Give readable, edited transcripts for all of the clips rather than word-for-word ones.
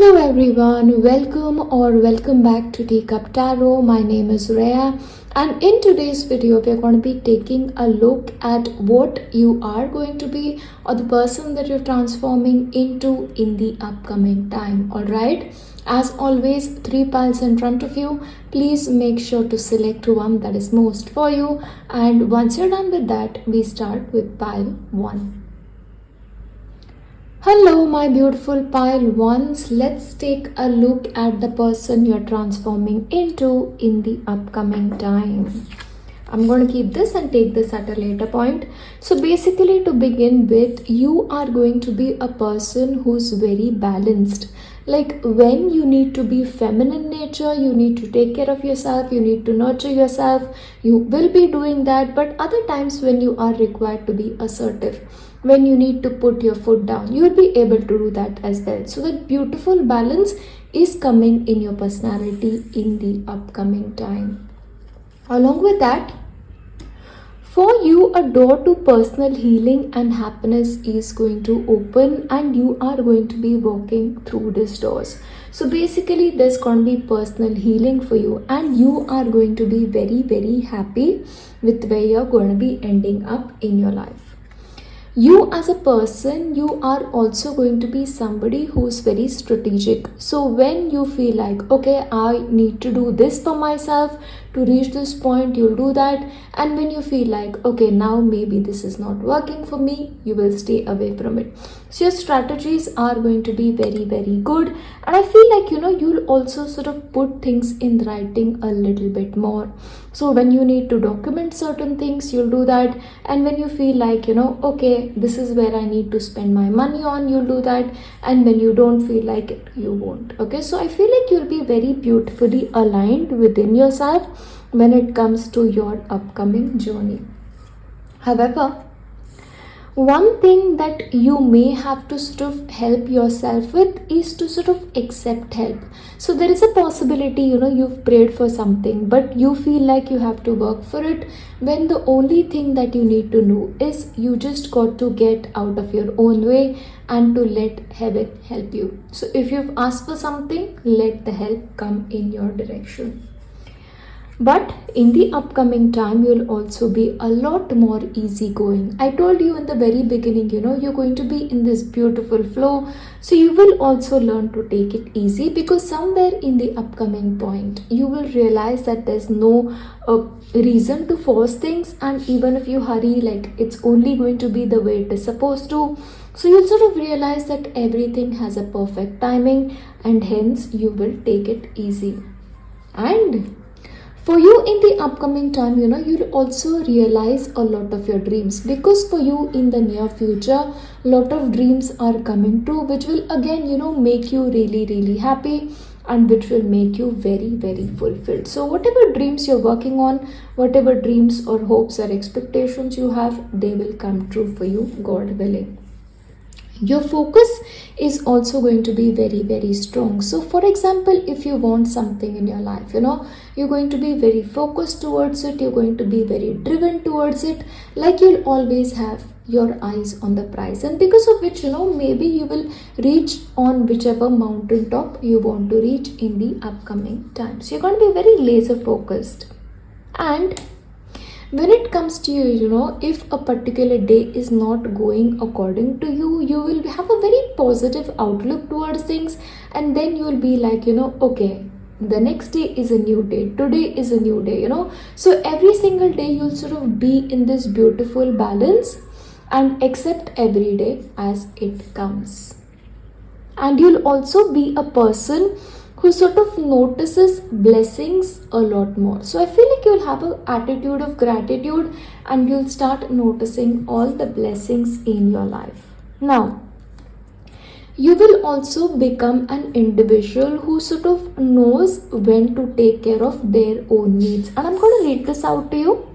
Hello everyone, welcome back to Teacup Tarot. My name is Reya, and in today's video we are going to be taking a look at what you are going to be or the person that you're transforming into in the upcoming time. Alright, as always, 3 piles in front of you. Please make sure to select one that is most for you, and once you're done with that, we start with pile 1. Hello, my beautiful pile ones. Let's take a look at the person you're transforming into in the upcoming time. I'm going to keep this and take this at a later point. So basically, to begin with, you are going to be a person who's very balanced. Like when you need to be feminine nature, you need to take care of yourself, you need to nurture yourself, you will be doing that. But other times when you are required to be assertive, when you need to put your foot down, you will be able to do that as well. So that beautiful balance is coming in your personality in the upcoming time. Along with that, for you, a door to personal healing and happiness is going to open, and you are going to be walking through these doors. So basically, there's going to be personal healing for you, and you are going to be very, very happy with where you're going to be ending up in your life. You as a person, you are also going to be somebody who's very strategic. So when you feel like, okay, I need to do this for myself to reach this point, you'll do that. And when you feel like, okay, now maybe this is not working for me, you will stay away from it. So your strategies are going to be very, very good. And I feel like, you'll also sort of put things in writing a little bit more. So when you need to document certain things, you'll do that. And when you feel like, okay, this is where I need to spend my money on, you'll do that. And when you don't feel like it, you won't. Okay, so I feel like you'll be very beautifully aligned within yourself when it comes to your upcoming journey. However, one thing that you may have to sort of help yourself with is to sort of accept help. So there is a possibility, you've prayed for something, but you feel like you have to work for it, when the only thing that you need to know is you just got to get out of your own way and to let heaven help you. So if you've asked for something, let the help come in your direction. But in the upcoming time, you'll also be a lot more easygoing. I told you in the very beginning, you're going to be in this beautiful flow. So you will also learn to take it easy, because somewhere in the upcoming point, you will realize that there's no reason to force things. And even if you hurry, like it's only going to be the way it is supposed to. So you'll sort of realize that everything has a perfect timing, and hence you will take it easy. And for you in the upcoming time, you'll also realize a lot of your dreams, because for you in the near future, a lot of dreams are coming true, which will again, make you really, really happy, and which will make you very, very fulfilled. So whatever dreams you're working on, whatever dreams or hopes or expectations you have, they will come true for you, God willing. Your focus is also going to be very, very strong. So for example, if you want something in your life, you're going to be very focused towards it, you're going to be very driven towards it, like you'll always have your eyes on the prize, and because of which, maybe you will reach on whichever mountaintop you want to reach in the upcoming time. So you're going to be very laser focused. And when it comes to you, if a particular day is not going according to you, you will have a very positive outlook towards things, and then you will be like, okay, the next day is a new day, today is a new day, So every single day you'll sort of be in this beautiful balance and accept every day as it comes. And you'll also be a person who sort of notices blessings a lot more. So I feel like you'll have an attitude of gratitude, and you'll start noticing all the blessings in your life. Now, you will also become an individual who sort of knows when to take care of their own needs. And I'm going to read this out to you.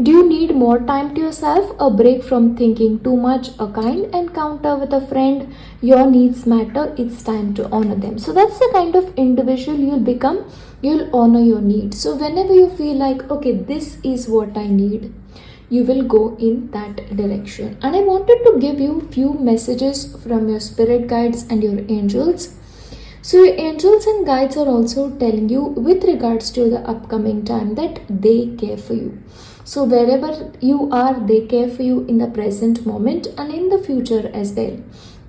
Do you need more time to yourself, a break from thinking too much, a kind encounter with a friend? Your needs matter, it's time to honor them. So that's the kind of individual you'll become. You'll honor your needs. So whenever you feel like, okay, this is what I need, you will go in that direction. And I wanted to give you few messages from your spirit guides and your angels. So your angels and guides are also telling you with regards to the upcoming time that they care for you. So wherever you are, they care for you in the present moment and in the future as well.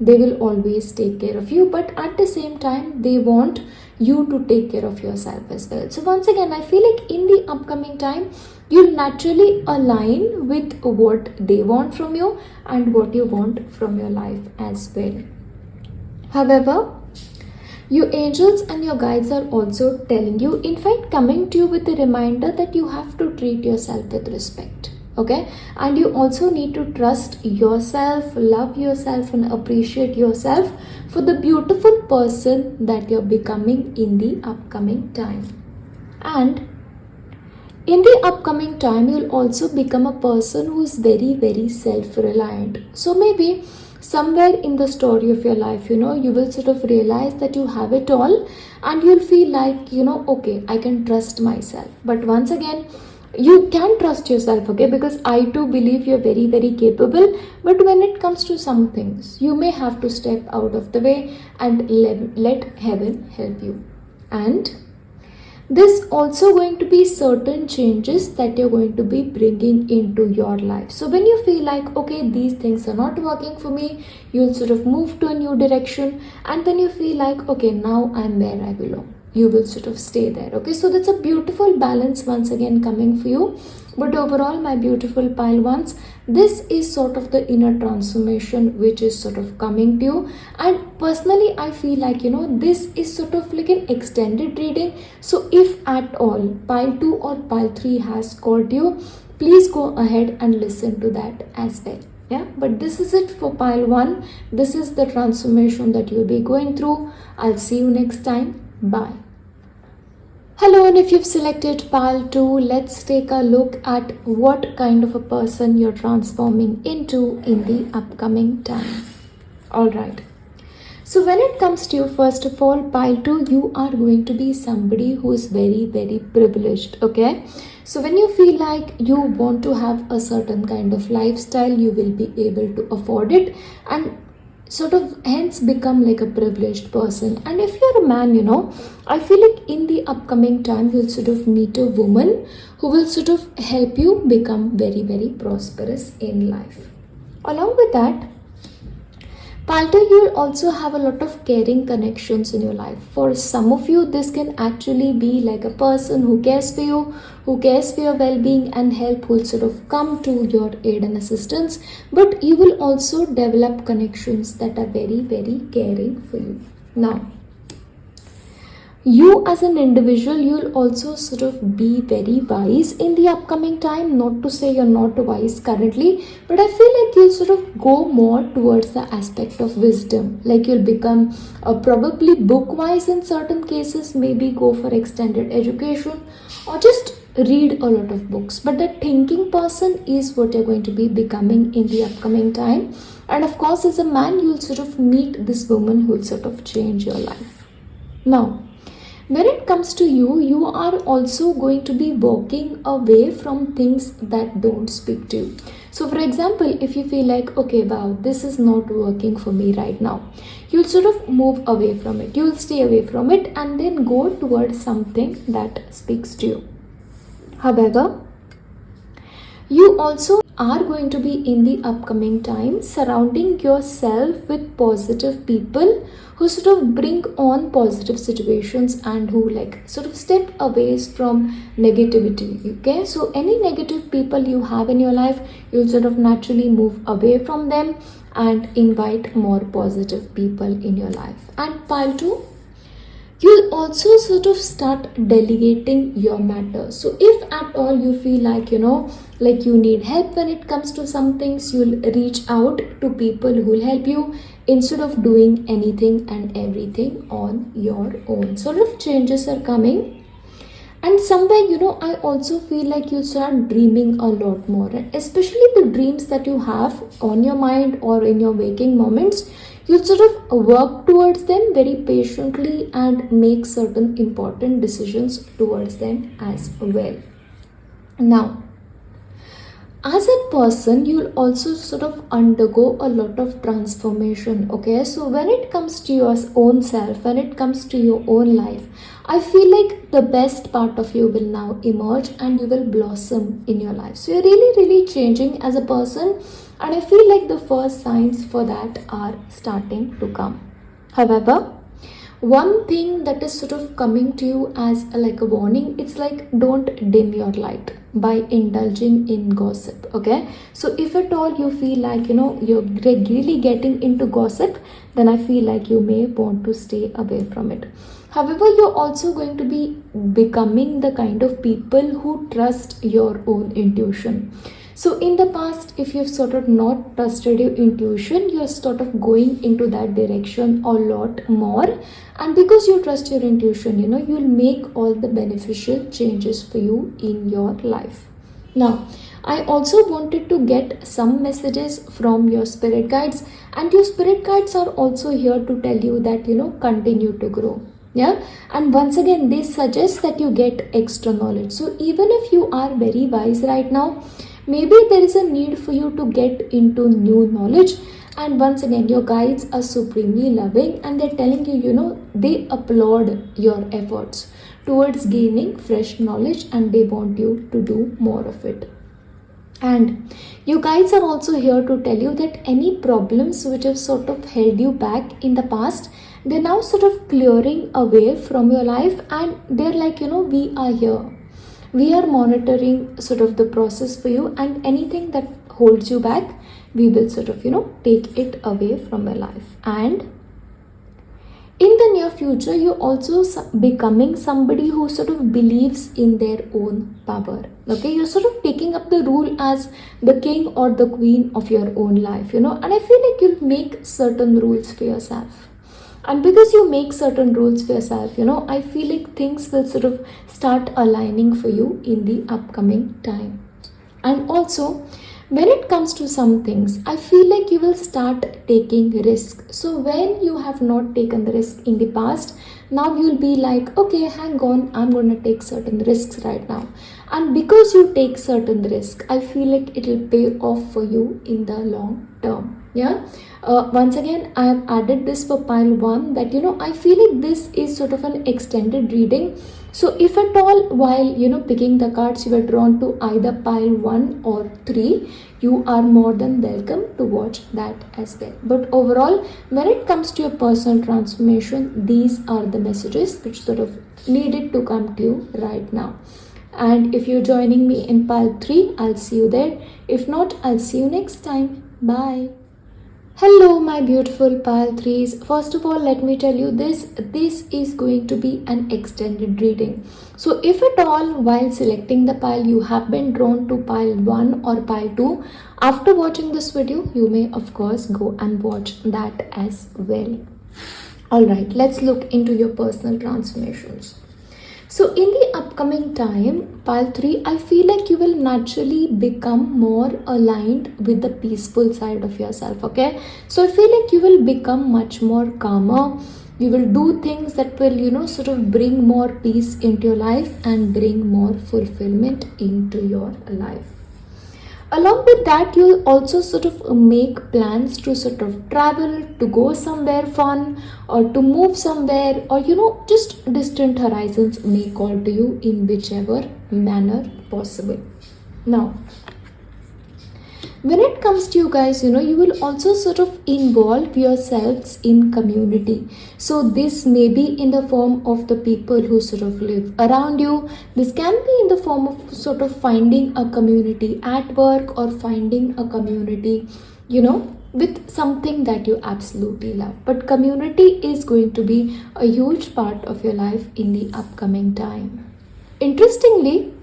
They will always take care of you, but at the same time, they want you to take care of yourself as well. So once again, I feel like in the upcoming time, you'll naturally align with what they want from you and what you want from your life as well. However, your angels and your guides are also telling you, in fact, coming to you with a reminder that you have to treat yourself with respect. Okay, and you also need to trust yourself, love yourself, and appreciate yourself for the beautiful person that you're becoming in the upcoming time. And in the upcoming time, you'll also become a person who's very, very self reliant. So maybe somewhere in the story of your life, you will sort of realize that you have it all and you'll feel like, okay, I can trust myself. But once again, you can trust yourself, okay, because I too believe you're very, very capable. But when it comes to some things, you may have to step out of the way and let heaven help you. And this also going to be certain changes that you're going to be bringing into your life. So when you feel like, okay, these things are not working for me, you'll sort of move to a new direction. And then you feel like, okay, now I'm where I belong, you will sort of stay there. Okay, so that's a beautiful balance once again coming for you. But overall, my beautiful pile ones, this is sort of the inner transformation which is sort of coming to you. And personally, I feel like, this is sort of like an extended reading. So if at all pile 2 or pile 3 has called you, please go ahead and listen to that as well. Yeah, but this is it for pile 1. This is the transformation that you'll be going through. I'll see you next time. Bye. Hello, and if you've selected pile 2, let's take a look at what kind of a person you're transforming into in the upcoming time. Alright. So when it comes to you, first of all, pile 2, you are going to be somebody who is very, very privileged. Okay. So when you feel like you want to have a certain kind of lifestyle, you will be able to afford it and sort of hence become like a privileged person. And if you're a man, I feel like in the upcoming time you'll sort of meet a woman who will sort of help you become very, very prosperous in life. Along with that, Palter, you'll also have a lot of caring connections in your life. For some of you, this can actually be like a person who cares for you, who cares for your well-being and help, will sort of come to your aid and assistance. But you will also develop connections that are very, very caring for you. Now, you as an individual, you'll also sort of be very wise in the upcoming time. Not to say you're not wise currently, but I feel like you'll sort of go more towards the aspect of wisdom. Like you'll become probably book wise in certain cases, maybe go for extended education or just read a lot of books. But the thinking person is what you're going to be becoming in the upcoming time. And of course, as a man, you'll sort of meet this woman who will sort of change your life. Now, when it comes to you, you are also going to be walking away from things that don't speak to you. So for example, if you feel like, okay, wow, this is not working for me right now, you'll sort of move away from it. You'll stay away from it and then go towards something that speaks to you. However, you also are going to be in the upcoming time surrounding yourself with positive people who sort of bring on positive situations and who like sort of step away from negativity. Okay, so any negative people you have in your life, you'll sort of naturally move away from them and invite more positive people in your life. And pile 2, you'll also sort of start delegating your matters. So if at all you feel like, like you need help when it comes to some things, you'll reach out to people who will help you instead of doing anything and everything on your own. Sort of changes are coming. And somewhere, I also feel like you start dreaming a lot more, especially the dreams that you have on your mind or in your waking moments. You'll sort of work towards them very patiently and make certain important decisions towards them as well. Now, As a person, you'll also sort of undergo a lot of transformation. Okay, so when it comes to your own self, when it comes to your own life, I feel like the best part of you will now emerge and you will blossom in your life. So you're really changing as a person, and I feel like the first signs for that are starting to come. However, one thing that is sort of coming to you as like a warning, it's like don't dim your light by indulging in gossip. Okay, so if at all you feel like you're really getting into gossip, then I feel like you may want to stay away from it. However, you're also going to be becoming the kind of people who trust your own intuition. So in the past, if you've sort of not trusted your intuition, you're sort of going into that direction a lot more. And because you trust your intuition, you'll make all the beneficial changes for you in your life. Now, I also wanted to get some messages from your spirit guides, and your spirit guides are also here to tell you that, continue to grow. Yeah, and once again, they suggest that you get extra knowledge. So even if you are very wise right now, maybe there is a need for you to get into new knowledge. And once again, your guides are supremely loving, and they're telling you, they applaud your efforts towards gaining fresh knowledge, and they want you to do more of it. And you guys are also here to tell you that any problems which have sort of held you back in the past, they're now sort of clearing away from your life, and they're like, we are here. We are monitoring sort of the process for you, and anything that holds you back, we will sort of, take it away from your life. And in the near future, you're also becoming somebody who sort of believes in their own power. Okay, you're sort of taking up the rule as the king or the queen of your own life, and I feel like you'll make certain rules for yourself. And because you make certain rules for yourself, I feel like things will sort of start aligning for you in the upcoming time. And also, when it comes to some things, I feel like you will start taking risk. So when you have not taken the risk in the past, now you'll be like, okay, hang on, I'm going to take certain risks right now. And because you take certain risk, I feel like it will pay off for you in the long term. Yeah. Once again, I have added this for pile 1 that I feel like this is sort of an extended reading. So if at all while picking the cards you were drawn to either pile 1 or 3, you are more than welcome to watch that as well. But overall, when it comes to your personal transformation, these are the messages which sort of needed to come to you right now. And if you're joining me in pile 3, I'll see you there. If not, I'll see you next time. Bye. Hello my beautiful pile 3s. First of all, let me tell you this is going to be an extended reading. So if at all while selecting the pile you have been drawn to pile 1 or pile 2, after watching this video you may of course go and watch that as well. Alright, let's look into your personal transformations. So in the upcoming time, pile 3, I feel like you will naturally become more aligned with the peaceful side of yourself, okay? So I feel like you will become much more calmer. You will do things that will, sort of bring more peace into your life and bring more fulfillment into your life. Along with that, you'll also sort of make plans to sort of travel, to go somewhere fun, or to move somewhere, or just distant horizons may call to you in whichever manner possible. Now, when it comes to you guys, you will also sort of involve yourselves in community. So this may be in the form of the people who sort of live around you. This can be in the form of sort of finding a community at work, or finding a community, with something that you absolutely love. But community is going to be a huge part of your life in the upcoming time. Interestingly,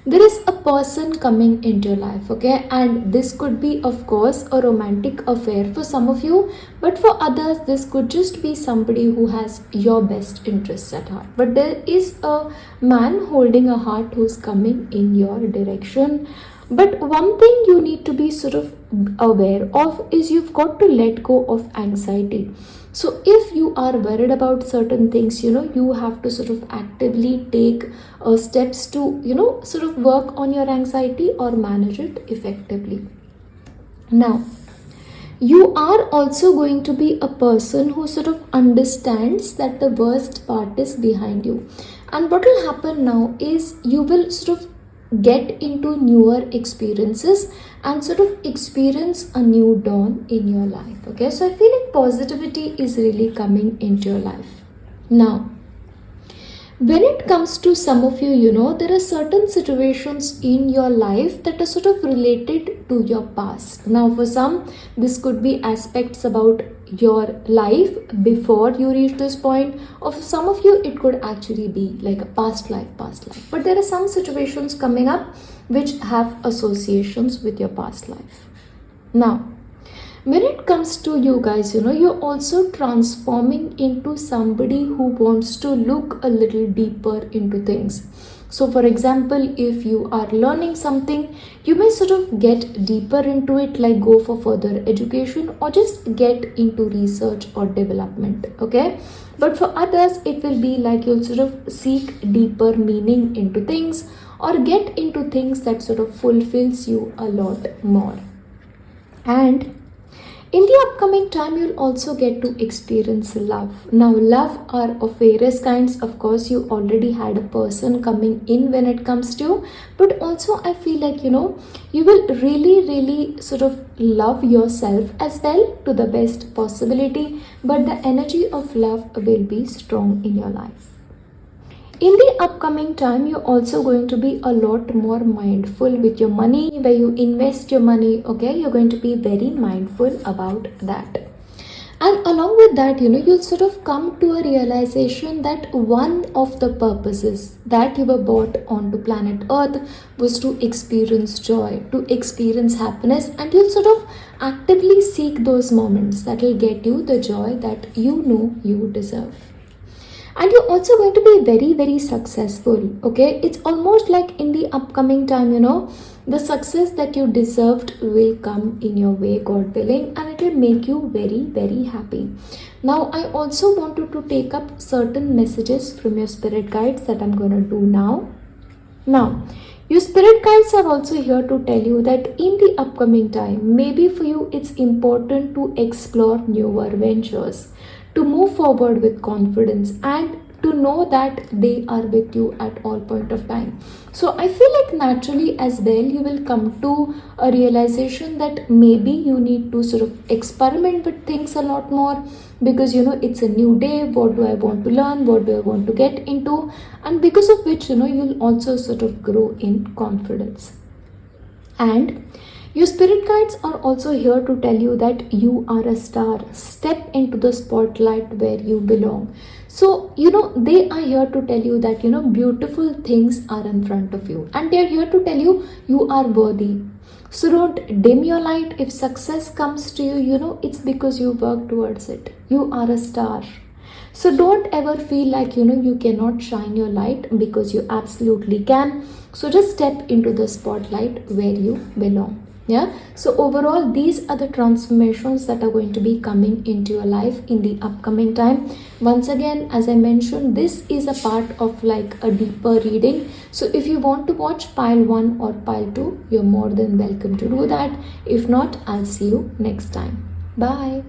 there is a person coming into your life, okay? And this could be, of course, a romantic affair for some of you, but for others, this could just be somebody who has your best interests at heart. But there is a man holding a heart who's coming in your direction. But one thing you need to be sort of aware of is you've got to let go of anxiety. So if you are worried about certain things, you have to sort of actively take steps to, sort of work on your anxiety or manage it effectively. Now, you are also going to be a person who sort of understands that the worst part is behind you. And what will happen now is you will sort of get into newer experiences and sort of experience a new dawn in your life. Okay, so I feel like positivity is really coming into your life. Now, when it comes to some of you, there are certain situations in your life that are sort of related to your past. Now, for some, this could be aspects about your life before you reach this point, or for some of you, it could actually be like a past life. But there are some situations coming up which have associations with your past life. Now, when it comes to you guys, you're also transforming into somebody who wants to look a little deeper into things. So for example, if you are learning something, you may sort of get deeper into it, like go for further education or just get into research or development. Okay, but for others, it will be like you'll sort of seek deeper meaning into things or get into things that sort of fulfills you a lot more. And in the upcoming time, you'll also get to experience love. Now, love are of various kinds. Of course, you already had a person coming in when it comes to you. But also, I feel like, you will really sort of love yourself as well to the best possibility. But the energy of love will be strong in your life. In the upcoming time, you're also going to be a lot more mindful with your money, where you invest your money. Okay, you're going to be very mindful about that. And along with that, you'll sort of come to a realization that one of the purposes that you were brought onto planet Earth was to experience joy, to experience happiness, and you'll sort of actively seek those moments that will get you the joy that you know you deserve. And you're also going to be very successful. Okay, it's almost like in the upcoming time, the success that you deserved will come in your way, God willing, and it will make you very happy. Now, I also wanted to take up certain messages from your spirit guides that I'm going to do now. Now, your spirit guides are also here to tell you that in the upcoming time, maybe for you, it's important to explore newer ventures, to move forward with confidence, and to know that they are with you at all point of time. So I feel like naturally as well, you will come to a realization that maybe you need to sort of experiment with things a lot more, because it's a new day. What do I want to learn? What do I want to get into? And because of which, you'll also sort of grow in confidence. And your spirit guides are also here to tell you that you are a star. Step into the spotlight where you belong. So, they are here to tell you that, beautiful things are in front of you. And they are here to tell you, you are worthy. So don't dim your light. If success comes to you, it's because you work towards it. You are a star. So don't ever feel like, you cannot shine your light, because you absolutely can. So just step into the spotlight where you belong. Yeah, so overall, these are the transformations that are going to be coming into your life in the upcoming time. Once again, as I mentioned, this is a part of like a deeper reading. So if you want to watch pile 1 or pile 2, you're more than welcome to do that. If not, I'll see you next time. Bye.